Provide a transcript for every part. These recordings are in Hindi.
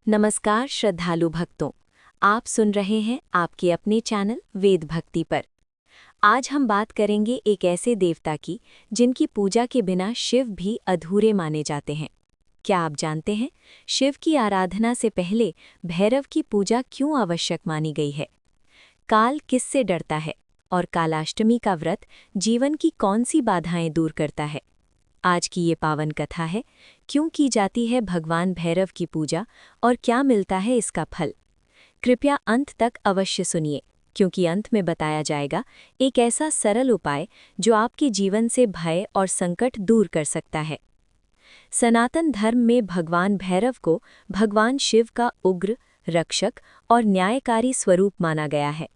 नमस्कार श्रद्धालु भक्तों, आप सुन रहे हैं आपके अपने चैनल वेद भक्ति पर। आज हम बात करेंगे एक ऐसे देवता की जिनकी पूजा के बिना शिव भी अधूरे माने जाते हैं। क्या आप जानते हैं शिव की आराधना से पहले भैरव की पूजा क्यों आवश्यक मानी गई है? काल किससे डरता है और कालाष्टमी का व्रत जीवन की कौन सी बाधाएं दूर करता है? आज की ये पावन कथा है, क्यों की जाती है भगवान भैरव की पूजा और क्या मिलता है इसका फल। कृपया अंत तक अवश्य सुनिए, क्योंकि अंत में बताया जाएगा एक ऐसा सरल उपाय जो आपके जीवन से भय और संकट दूर कर सकता है। सनातन धर्म में भगवान भैरव को भगवान शिव का उग्र, रक्षक और न्यायकारी स्वरूप माना गया है।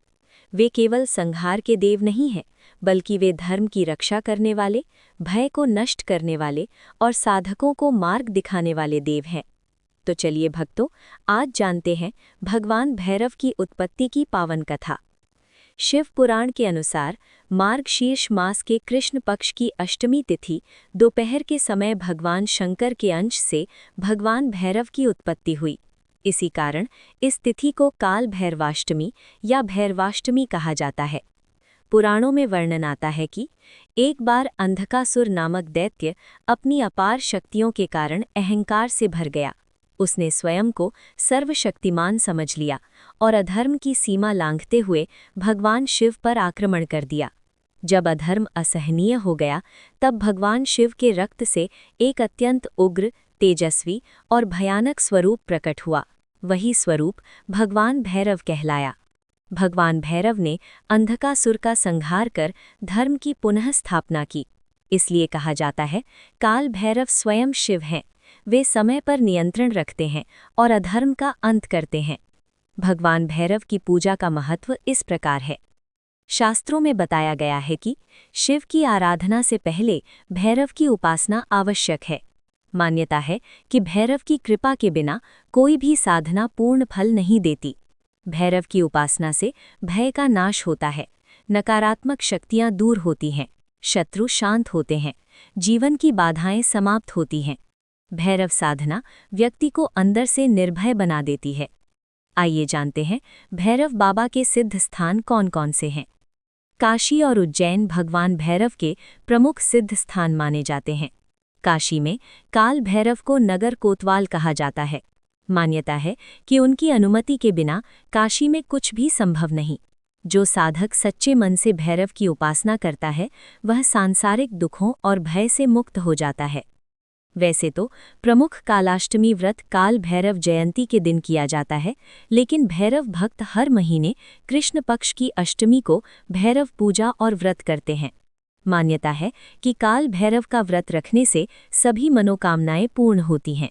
वे केवल संहार के देव नहीं हैं, बल्कि वे धर्म की रक्षा करने वाले, भय को नष्ट करने वाले और साधकों को मार्ग दिखाने वाले देव हैं। तो चलिए भक्तों, आज जानते हैं भगवान भैरव की उत्पत्ति की पावन कथा। शिव पुराण के अनुसार मार्गशीर्ष मास के कृष्ण पक्ष की अष्टमी तिथि दोपहर के समय भगवान शंकर के अंश से भगवान भैरव की उत्पत्ति हुई। इसी कारण इस तिथि को काल भैरवाष्टमी या भैरवाष्टमी कहा जाता है। पुराणों में वर्णन आता है कि एक बार अंधकासुर नामक दैत्य अपनी अपार शक्तियों के कारण अहंकार से भर गया। उसने स्वयं को सर्वशक्तिमान समझ लिया और अधर्म की सीमा लांघते हुए भगवान शिव पर आक्रमण कर दिया। जब अधर्म असहनीय हो गया, तब भगवान शिव के रक्त से एक अत्यंत उग्र, तेजस्वी और भयानक स्वरूप प्रकट हुआ। वही स्वरूप भगवान भैरव कहलाया। भगवान भैरव ने अंधकासुर का संहार कर धर्म की पुनः स्थापना की। इसलिए कहा जाता है काल भैरव स्वयं शिव हैं। वे समय पर नियंत्रण रखते हैं और अधर्म का अंत करते हैं। भगवान भैरव की पूजा का महत्व इस प्रकार है। शास्त्रों में बताया गया है कि शिव की आराधना से पहले भैरव की उपासना आवश्यक है। मान्यता है कि भैरव की कृपा के बिना कोई भी साधना पूर्ण फल नहीं देती। भैरव की उपासना से भय का नाश होता है, नकारात्मक शक्तियां दूर होती हैं, शत्रु शांत होते हैं, जीवन की बाधाएं समाप्त होती हैं। भैरव साधना व्यक्ति को अंदर से निर्भय बना देती है। आइए जानते हैं भैरव बाबा के सिद्ध स्थान कौन कौन से हैं। काशी और उज्जैन भगवान भैरव के प्रमुख सिद्ध स्थान माने जाते हैं। काशी में काल भैरव को नगर कोतवाल कहा जाता है। मान्यता है कि उनकी अनुमति के बिना काशी में कुछ भी संभव नहीं। जो साधक सच्चे मन से भैरव की उपासना करता है, वह सांसारिक दुखों और भय से मुक्त हो जाता है। वैसे तो प्रमुख कालाष्टमी व्रत काल भैरव जयंती के दिन किया जाता है, लेकिन भैरव भक्त हर महीने कृष्ण पक्ष की अष्टमी को भैरव पूजा और व्रत करते हैं। मान्यता है कि काल भैरव का व्रत रखने से सभी मनोकामनाएं पूर्ण होती हैं।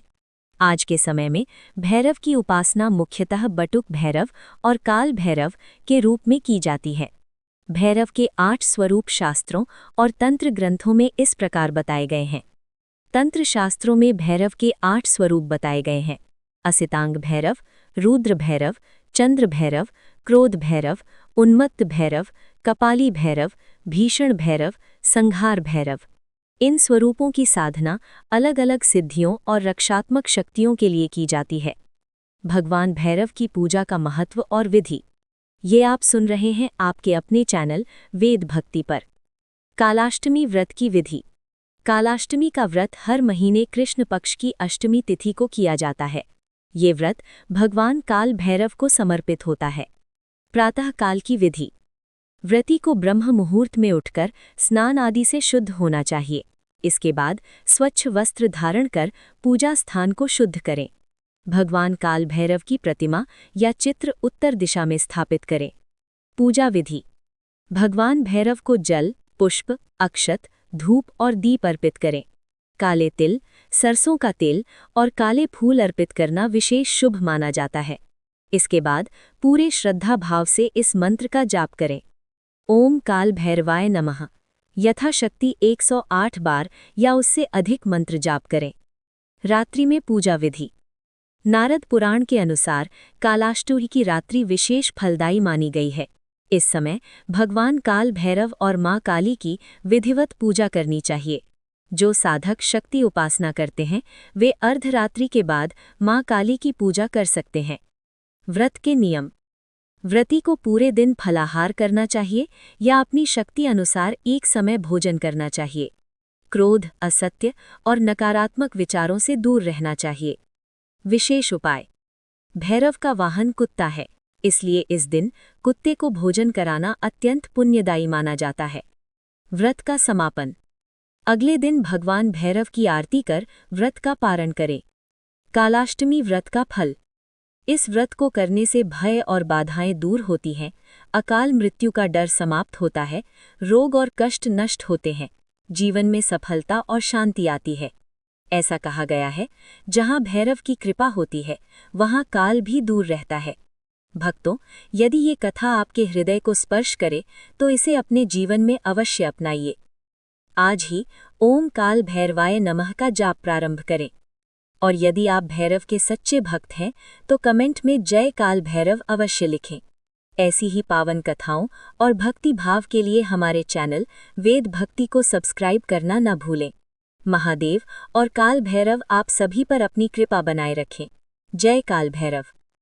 आज के समय में भैरव की उपासना मुख्यतः बटुक भैरव और काल भैरव के रूप में की जाती है। भैरव के 8 स्वरूप शास्त्रों और तंत्र ग्रंथों में इस प्रकार बताए गए हैं। तंत्र शास्त्रों में भैरव के 8 स्वरूप बताए गए हैं: असितांग भैरव, रुद्र भैरव, चंद्र भैरव, क्रोध भैरव, उन्मत्त भैरव, कपाली भैरव, भीषण भैरव, संहार भैरव। इन स्वरूपों की साधना अलग अलग सिद्धियों और रक्षात्मक शक्तियों के लिए की जाती है। भगवान भैरव की पूजा का महत्व और विधि ये आप सुन रहे हैं आपके अपने चैनल वेद भक्ति पर। कालाष्टमी व्रत की विधि। कालाष्टमी का व्रत हर महीने कृष्ण पक्ष की अष्टमी तिथि को किया जाता है। ये व्रत भगवान काल भैरव को समर्पित होता है। प्रातः काल की विधि। व्रती को ब्रह्म मुहूर्त में उठकर स्नान आदि से शुद्ध होना चाहिए। इसके बाद स्वच्छ वस्त्र धारण कर पूजा स्थान को शुद्ध करें। भगवान काल भैरव की प्रतिमा या चित्र उत्तर दिशा में स्थापित करें। पूजा विधि। भगवान भैरव को जल, पुष्प, अक्षत, धूप और दीप अर्पित करें। काले तिल, सरसों का तेल और काले फूल अर्पित करना विशेष शुभ माना जाता है। इसके बाद पूरे श्रद्धा भाव से इस मंत्र का जाप करें: ओम काल भैरवाय नमः। यथाशक्ति 108 बार या उससे अधिक मंत्र जाप करें। रात्रि में पूजा विधि। नारद पुराण के अनुसार कालाष्टमी की रात्रि विशेष फलदायी मानी गई है। इस समय भगवान काल भैरव और मां काली की विधिवत पूजा करनी चाहिए। जो साधक शक्ति उपासना करते हैं वे अर्धरात्रि के बाद माँ काली की पूजा कर सकते हैं। व्रत के नियम। व्रती को पूरे दिन फलाहार करना चाहिए या अपनी शक्ति अनुसार एक समय भोजन करना चाहिए। क्रोध, असत्य और नकारात्मक विचारों से दूर रहना चाहिए। विशेष उपाय। भैरव का वाहन कुत्ता है, इसलिए इस दिन कुत्ते को भोजन कराना अत्यंत पुण्यदायी माना जाता है। व्रत का समापन। अगले दिन भगवान भैरव की आरती कर व्रत का पारण करें। कालाष्टमी व्रत का फल। इस व्रत को करने से भय और बाधाएं दूर होती हैं, अकाल मृत्यु का डर समाप्त होता है, रोग और कष्ट नष्ट होते हैं, जीवन में सफलता और शांति आती है। ऐसा कहा गया है, जहां भैरव की कृपा होती है वहां काल भी दूर रहता है। भक्तों, यदि ये कथा आपके हृदय को स्पर्श करे तो इसे अपने जीवन में अवश्य अपनाइए। आज ही ओम काल भैरवाय नमः का जाप प्रारंभ करें। और यदि आप भैरव के सच्चे भक्त हैं तो कमेंट में जय काल भैरव अवश्य लिखें। ऐसी ही पावन कथाओं और भक्ति भाव के लिए हमारे चैनल वेद भक्ति को सब्सक्राइब करना न भूलें। महादेव और काल भैरव आप सभी पर अपनी कृपा बनाए रखें। जय काल भैरव।